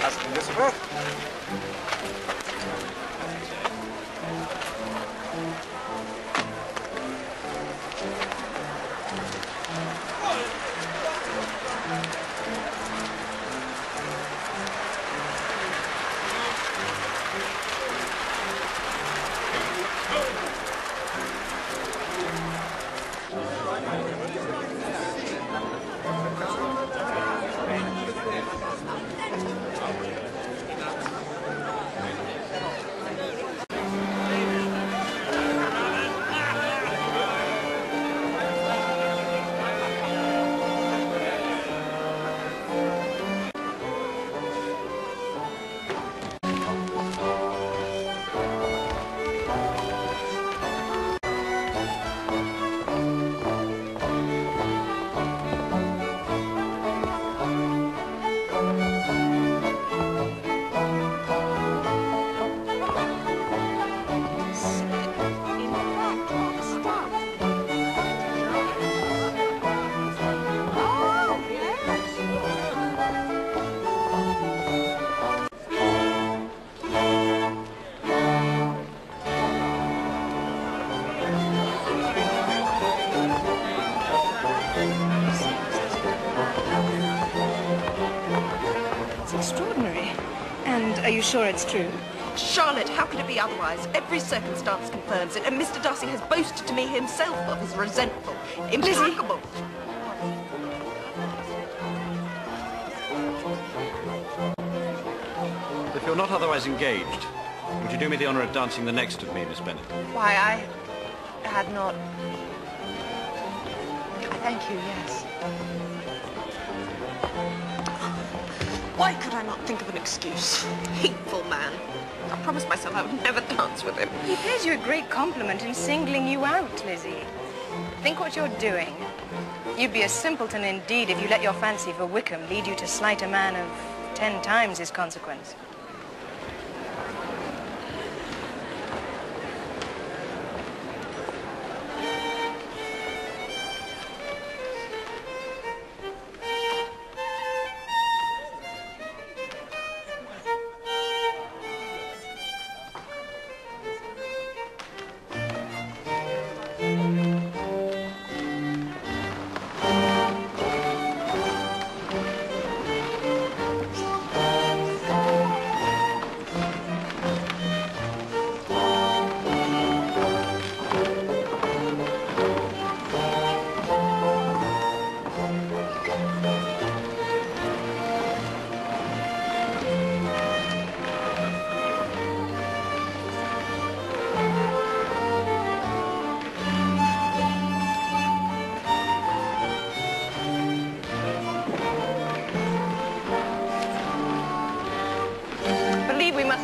Ask Elizabeth. Are you sure it's true? Charlotte, how could it be otherwise? Every circumstance confirms it, and Mr. Darcy has boasted to me himself of his resentful, implacable... If you're not otherwise engaged, would you do me the honour of dancing the next of me, Miss Bennet? Why, I had not... Thank you, yes. Why could I not think of an excuse? Hateful man. I promised myself I would never dance with him. He pays you a great compliment in singling you out, Lizzie. Think what you're doing. You'd be a simpleton indeed if you let your fancy for Wickham lead you to slight a man of 10 times his consequence.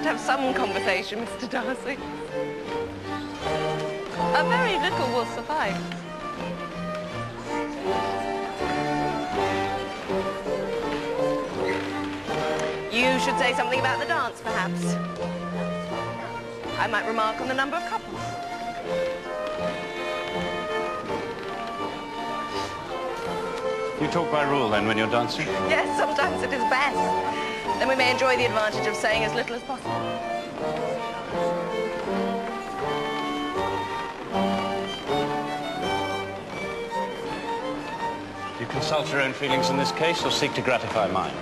Have some conversation, Mr. Darcy. A very little will suffice. You should say something about the dance, perhaps. I might remark on the number of couples. You talk by rule, then, when you're dancing? Yes, sometimes it is best. Then we may enjoy the advantage of saying as little as possible. Do you consult your own feelings in this case, or seek to gratify mine?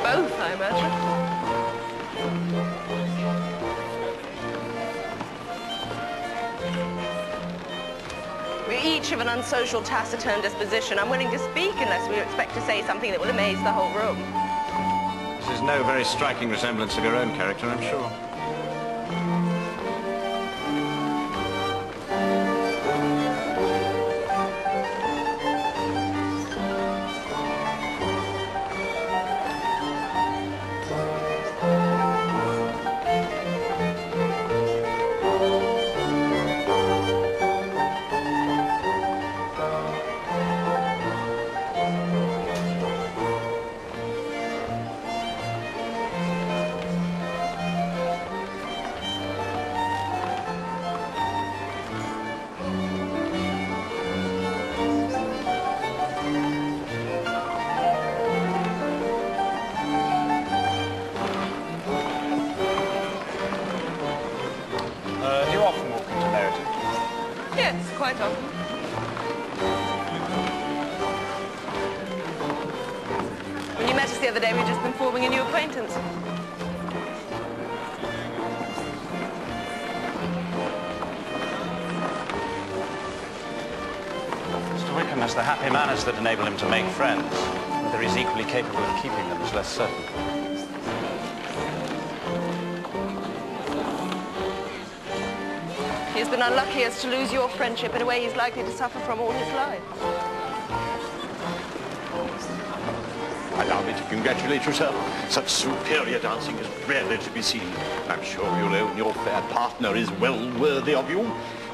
Both, I imagine. We're each of an unsocial, taciturn disposition. I'm willing to speak unless we expect to say something that will amaze the whole room. This is no very striking resemblance of your own character, I'm sure. the other day we've just been forming a new acquaintance. Mr. Wickham has the happy manners that enable him to make friends. Whether he's equally capable of keeping them is less certain. He's been unlucky as to lose your friendship in a way he's likely to suffer from all his life. Allow me to congratulate you, sir. Such superior dancing is rarely to be seen. I'm sure you'll own your fair partner is well worthy of you.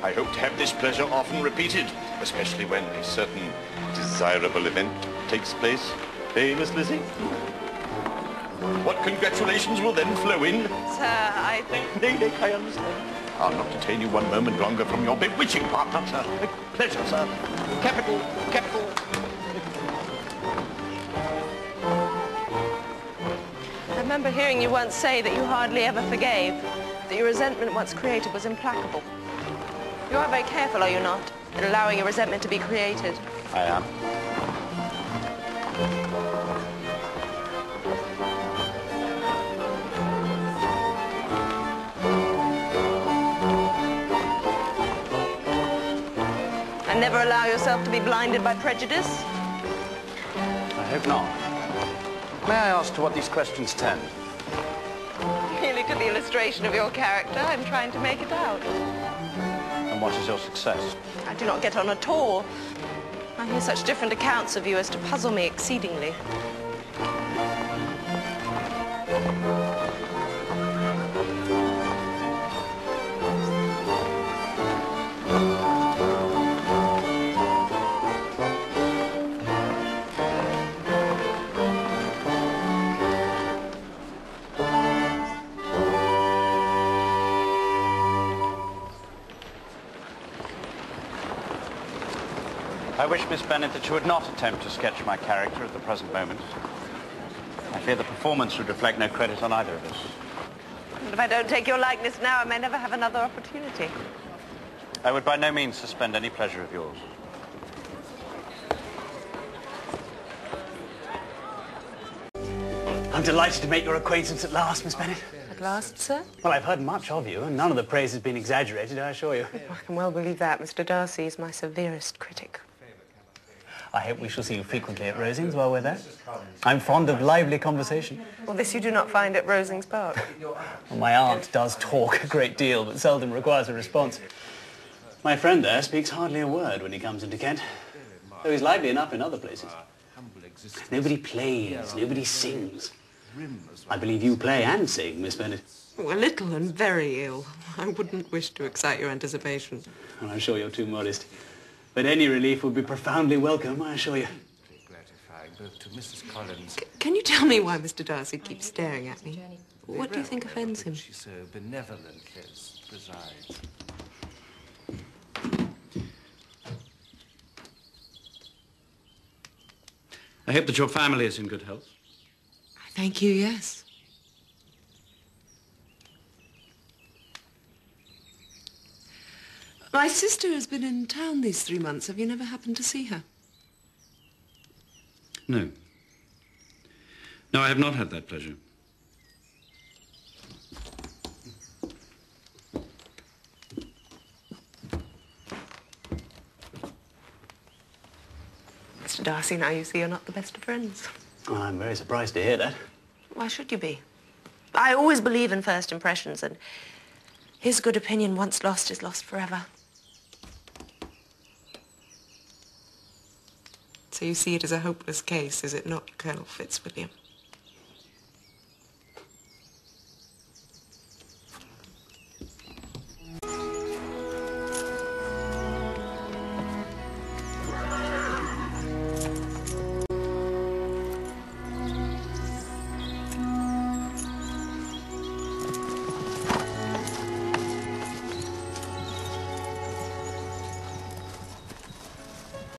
I hope to have this pleasure often repeated, especially when a certain desirable event takes place. Eh, Miss Lizzie? What congratulations will then flow in? Sir, I think... Nay, I understand. I'll not detain you one moment longer from your bewitching partner, sir. A pleasure, sir. Capital, capital. I remember hearing you once say that you hardly ever forgave, that your resentment once created was implacable. You are very careful, are you not, in allowing your resentment to be created? I am. And never allow yourself to be blinded by prejudice? I hope not. May I ask to what these questions tend? Merely to the illustration of your character. I'm trying to make it out. And what is your success? I do not get on at all. I hear such different accounts of you as to puzzle me exceedingly. I wish, Miss Bennet, that you would not attempt to sketch my character at the present moment. I fear the performance would reflect no credit on either of us. And if I don't take your likeness now, I may never have another opportunity. I would by no means suspend any pleasure of yours. I'm delighted to make your acquaintance at last, Miss Bennet. At last, sir? Well, I've heard much of you, and none of the praise has been exaggerated, I assure you. I can well believe that. Mr. Darcy is my severest critic. I hope we shall see you frequently at Rosings while we're there. I'm fond of lively conversation. Well, this you do not find at Rosings Park. Well, my aunt does talk a great deal, but seldom requires a response. My friend there speaks hardly a word when he comes into Kent, though he's lively enough in other places. Nobody plays, nobody sings. I believe you play and sing, Miss Bennet. Oh, a little and very ill. I wouldn't wish to excite your anticipation. Well, I'm sure you're too modest. But any relief would be profoundly welcome, I assure you. Can you tell me why Mr. Darcy keeps staring at me? What do you think offends him? She so benevolently presides. I hope that your family is in good health. Thank you, yes. My sister has been in town these 3 months. Have you never happened to see her? No. No, I have not had that pleasure. Mr. Darcy, now you see you're not the best of friends. Oh, I'm very surprised to hear that. Why should you be? I always believe in first impressions, and his good opinion once lost is lost forever. So you see it as a hopeless case, is it not, Colonel Fitzwilliam?